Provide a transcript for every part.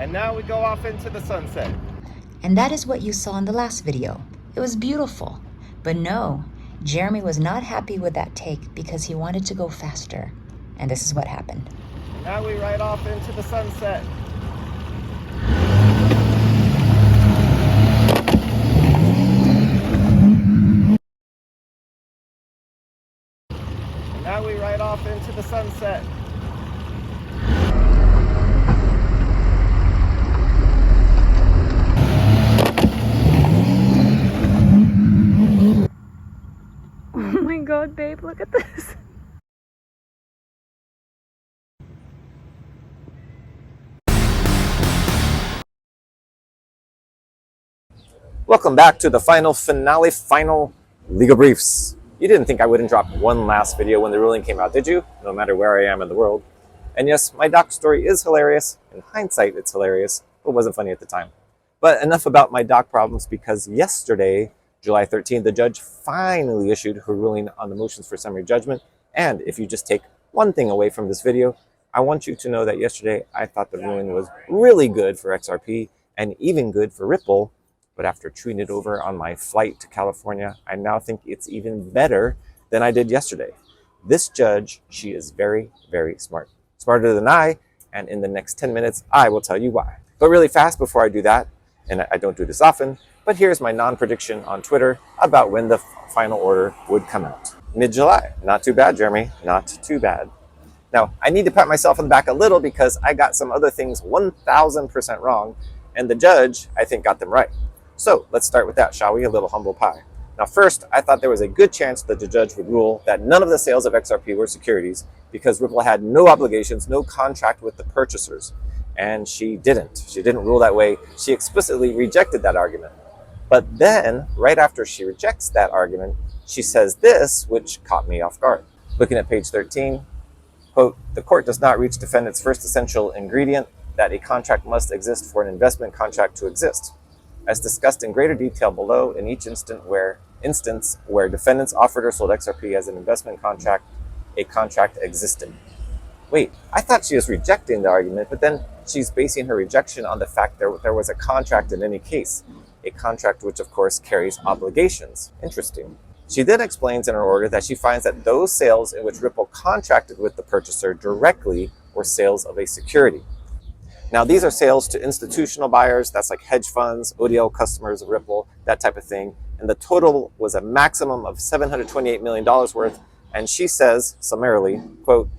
And now we go off into the sunset. And that is what you saw in the last video. It was beautiful. But no, Jeremy was not happy with that take because he wanted to go faster. And this is what happened. Now we ride off into the sunset. Now we ride off into the sunset. Oh my god, babe, look at this. Welcome back to the final legal briefs. You didn't think I wouldn't drop one last video when the ruling came out, did you? No matter where I am in the world. And yes, my doc story is hilarious. In hindsight, it's hilarious. It wasn't funny at the time. But enough about my doc problems, because yesterday, July 13th, the judge finally issued her ruling on the motions for summary judgment. And if you just take one thing away from this video, I want you to know that yesterday I thought the ruling was really good for XRP and even good for Ripple. But after chewing it over on my flight to California, I now think it's even better than I did yesterday. This judge, she is very, very smart. Smarter than I, and in the next 10 minutes, I will tell you why. But really fast before I do that, and I don't do this often, but here's my non-prediction on Twitter about when the final order would come out. Mid-July. Not too bad, Jeremy. Not too bad. Now, I need to pat myself on the back a little because I got some other things 1,000% wrong, and the judge, I think, got them right. So let's start with that, shall we? A little humble pie. Now, first, I thought there was a good chance that the judge would rule that none of the sales of XRP were securities because Ripple had no obligations, no contract with the purchasers. And she didn't. She didn't rule that way. She explicitly rejected that argument. But then, right after she rejects that argument, she says this, which caught me off guard. Looking at page 13, quote, "The court does not reach defendant's first essential ingredient, that a contract must exist for an investment contract to exist. As discussed in greater detail below, in each instance where defendants offered or sold XRP as an investment contract, a contract existed." Wait, I thought she was rejecting the argument, but then she's basing her rejection on the fact that there was a contract in any case, a contract which of course carries obligations. Interesting. She then explains in her order that she finds that those sales in which Ripple contracted with the purchaser directly were sales of a security. Now, these are sales to institutional buyers, that's like hedge funds, ODL customers of Ripple, that type of thing. And the total was a maximum of $728 million worth. And she says, summarily, quote,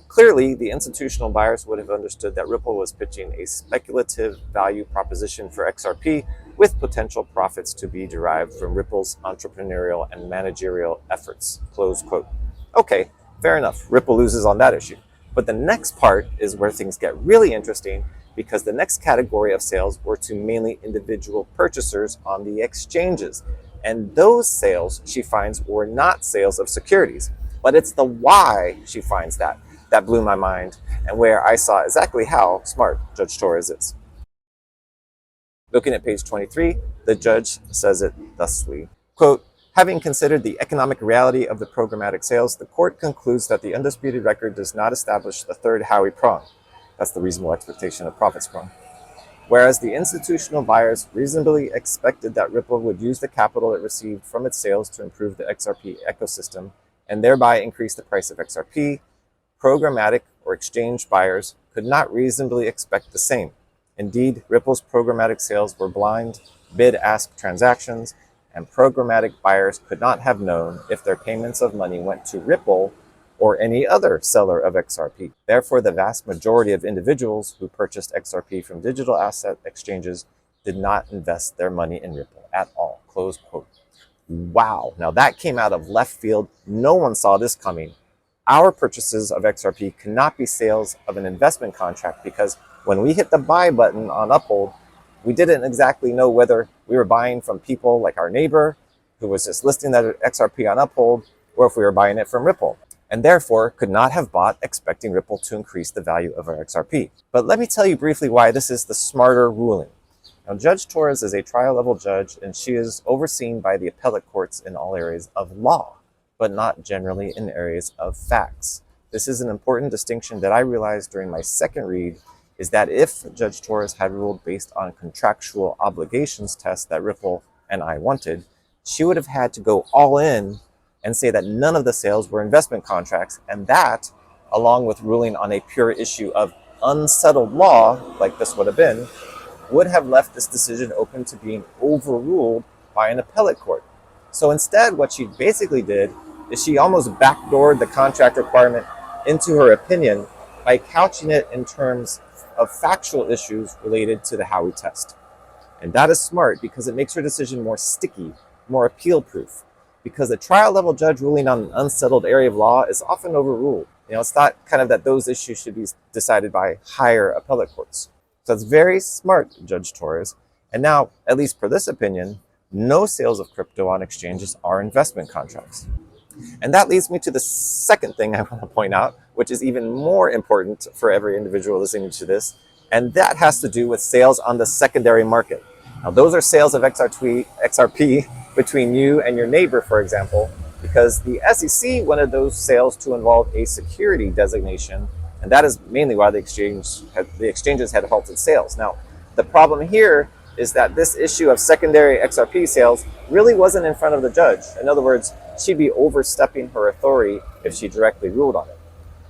"Clearly, the institutional buyers would have understood that Ripple was pitching a speculative value proposition for XRP with potential profits to be derived from Ripple's entrepreneurial and managerial efforts," close quote. Okay, fair enough. Ripple loses on that issue. But the next part is where things get really interesting, because the next category of sales were to mainly individual purchasers on the exchanges. And those sales, she finds, were not sales of securities. But it's the why she finds that blew my mind, and where I saw exactly how smart Judge Torres is. Looking at page 23, the judge says it thusly, quote, "Having considered the economic reality of the programmatic sales, the court concludes that the undisputed record does not establish the third Howey prong." That's the reasonable expectation of profits prong. "Whereas the institutional buyers reasonably expected that Ripple would use the capital it received from its sales to improve the XRP ecosystem and thereby increase the price of XRP, programmatic or exchange buyers could not reasonably expect the same. Indeed, Ripple's programmatic sales were blind, bid-ask transactions, and programmatic buyers could not have known if their payments of money went to Ripple or any other seller of XRP. Therefore, the vast majority of individuals who purchased XRP from digital asset exchanges did not invest their money in Ripple at all," close quote. Wow, now that came out of left field. No one saw this coming. Our purchases of XRP cannot be sales of an investment contract because when we hit the buy button on Uphold, we didn't exactly know whether we were buying from people like our neighbor who was just listing that XRP on Uphold, or if we were buying it from Ripple, and therefore could not have bought expecting Ripple to increase the value of our XRP. But let me tell you briefly why this is the smarter ruling. Now, Judge Torres is a trial-level judge, and she is overseen by the appellate courts in all areas of law, but not generally in areas of facts. This is an important distinction that I realized during my second read is that if Judge Torres had ruled based on contractual obligations test that Ripple and I wanted, she would have had to go all in and say that none of the sales were investment contracts, and that, along with ruling on a pure issue of unsettled law, like this would have been, would have left this decision open to being overruled by an appellate court. So instead, what she basically did is she almost backdoored the contract requirement into her opinion by couching it in terms of factual issues related to the Howey test. And that is smart because it makes her decision more sticky, more appeal-proof, because a trial-level judge ruling on an unsettled area of law is often overruled. It's not kind of that those issues should be decided by higher appellate courts. So it's very smart, Judge Torres. And now, at least per this opinion, no sales of crypto on exchanges are investment contracts. And that leads me to the second thing I want to point out, which is even more important for every individual listening to this, and that has to do with sales on the secondary market. Now, those are sales of XRP between you and your neighbor, for example, because the SEC wanted those sales to involve a security designation, and that is mainly why the exchanges had halted sales. Now, the problem here is that this issue of secondary XRP sales really wasn't in front of the judge. In other words, she'd be overstepping her authority if she directly ruled on it.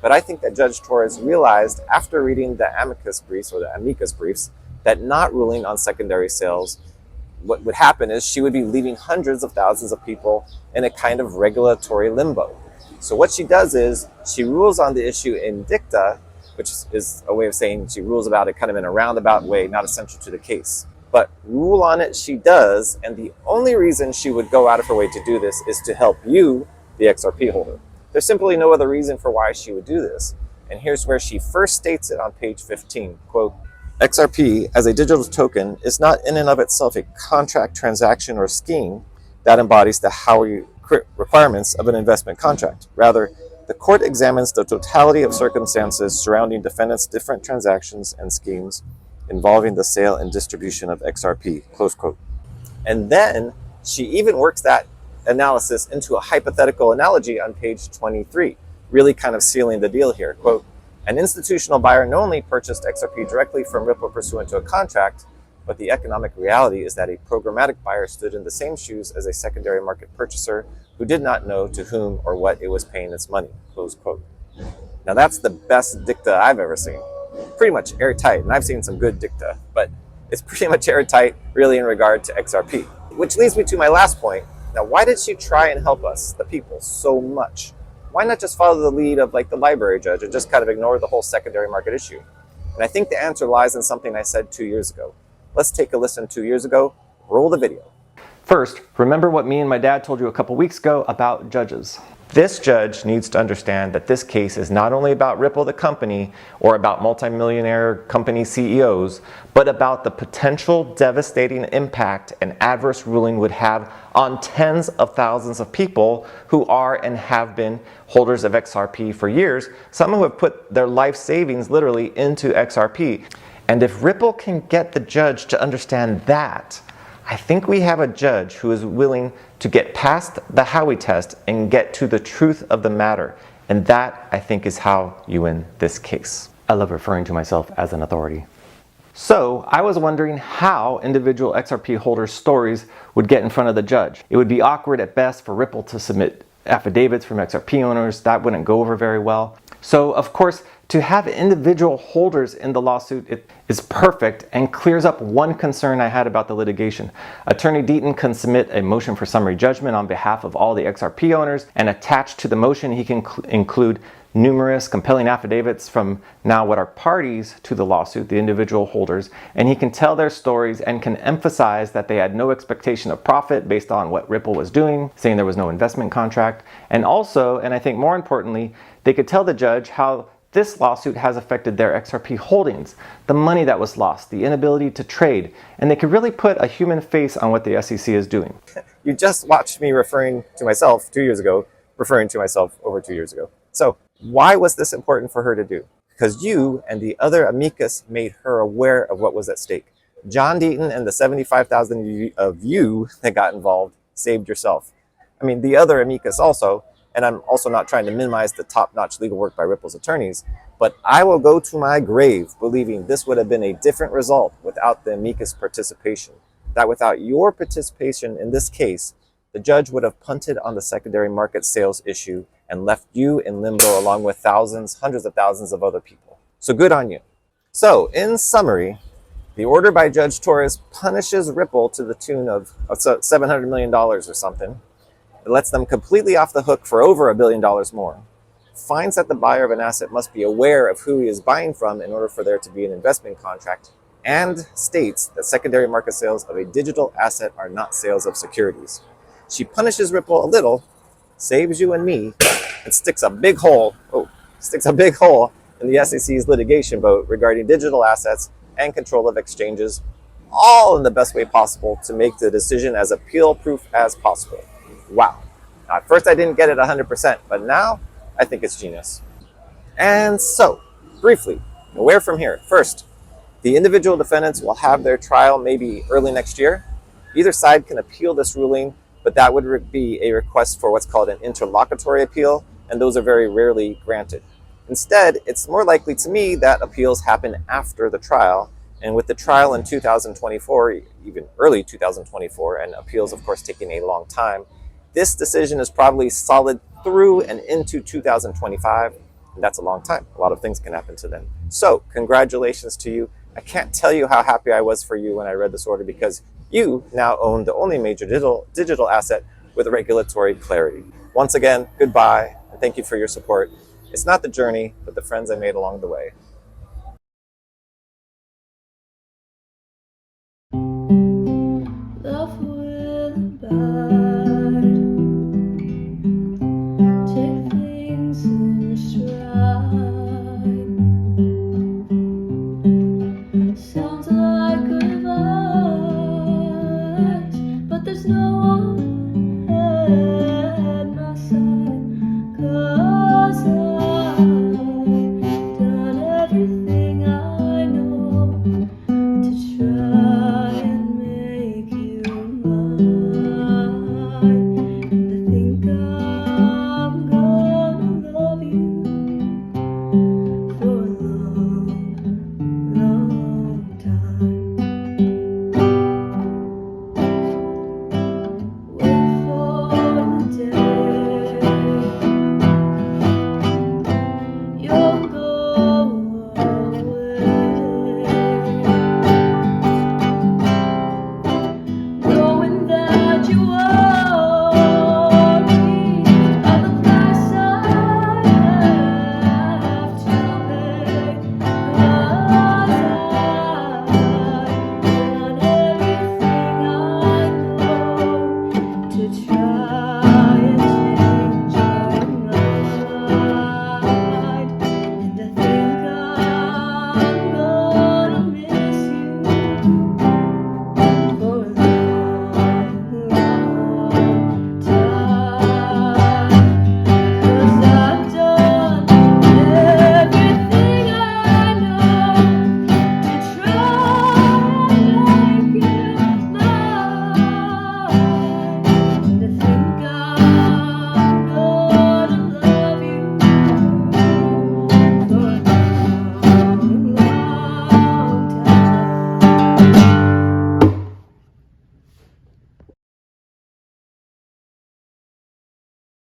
But I think that Judge Torres realized after reading the amicus briefs that not ruling on secondary sales, what would happen is she would be leaving hundreds of thousands of people in a kind of regulatory limbo. So what she does is she rules on the issue in dicta, which is a way of saying she rules about it kind of in a roundabout way, not essential to the case. But rule on it she does, and the only reason she would go out of her way to do this is to help you, the XRP holder. There's simply no other reason for why she would do this. And here's where she first states it on page 15, quote, XRP as a digital token is not in and of itself a contract, transaction, or scheme that embodies the Howey requirements of an investment contract. Rather, the court examines the totality of circumstances surrounding defendants' different transactions and schemes involving the sale and distribution of XRP, close quote. And then she even works that analysis into a hypothetical analogy on page 23, really kind of sealing the deal here. Quote, an institutional buyer not only purchased XRP directly from Ripple pursuant to a contract, but the economic reality is that a programmatic buyer stood in the same shoes as a secondary market purchaser who did not know to whom or what it was paying its money, close quote. Now that's the best dicta I've ever seen. Pretty much airtight, and I've seen some good dicta, but it's pretty much airtight really in regard to XRP. Which leads me to my last point. Now, why did she try and help us, the people, so much? Why not just follow the lead of like the library judge and just kind of ignore the whole secondary market issue? And I think the answer lies in something I said 2 years ago. Let's take a listen 2 years ago. Roll the video. First, remember what me and my dad told you a couple weeks ago about judges. This judge needs to understand that this case is not only about Ripple the company or about multimillionaire company CEOs, but about the potential devastating impact an adverse ruling would have on tens of thousands of people who are and have been holders of XRP for years, some who have put their life savings literally into XRP. And if Ripple can get the judge to understand that, I think we have a judge who is willing to get past the Howey test and get to the truth of the matter. And that, I think, is how you win this case. I love referring to myself as an authority. So I was wondering how individual XRP holders' stories would get in front of the judge. It would be awkward at best for Ripple to submit affidavits from XRP owners. That wouldn't go over very well. So, of course, to have individual holders in the lawsuit it is perfect and clears up one concern I had about the litigation. Attorney Deaton can submit a motion for summary judgment on behalf of all the XRP owners, and attached to the motion he can include numerous compelling affidavits from now what are parties to the lawsuit, the individual holders, and he can tell their stories and can emphasize that they had no expectation of profit based on what Ripple was doing, saying there was no investment contract, and also, and I think more importantly, they could tell the judge how this lawsuit has affected their XRP holdings, the money that was lost, the inability to trade, and they could really put a human face on what the SEC is doing. You just watched me referring to myself 2 years ago, referring to myself over 2 years ago. So why was this important for her to do? Because you and the other amicus made her aware of what was at stake. John Deaton and the 75,000 of you that got involved saved yourself. I mean, the other amicus also, and I'm also not trying to minimize the top-notch legal work by Ripple's attorneys, but I will go to my grave believing this would have been a different result without the amicus participation. That without your participation in this case, the judge would have punted on the secondary market sales issue and left you in limbo along with thousands, hundreds of thousands of other people. So good on you. So, in summary, the order by Judge Torres punishes Ripple to the tune of $700 million or something. It lets them completely off the hook for over $1 billion more. Finds that the buyer of an asset must be aware of who he is buying from in order for there to be an investment contract, and states that secondary market sales of a digital asset are not sales of securities. She punishes Ripple a little, saves you and me, and sticks a big hole in the SEC's litigation boat regarding digital assets and control of exchanges, all in the best way possible to make the decision as appeal-proof as possible. Wow. Now, at first I didn't get it 100%, but now I think it's genius. And so, briefly, where from here? First, the individual defendants will have their trial maybe early next year. Either side can appeal this ruling, but that would be a request for what's called an interlocutory appeal, and those are very rarely granted. Instead, it's more likely to me that appeals happen after the trial, and with the trial in 2024, even early 2024, and appeals, of course, taking a long time, this decision is probably solid through and into 2025, and that's a long time. A lot of things can happen to then. So, congratulations to you. I can't tell you how happy I was for you when I read this order, because you now own the only major digital asset with regulatory clarity. Once again, goodbye, and thank you for your support. It's not the journey, but the friends I made along the way.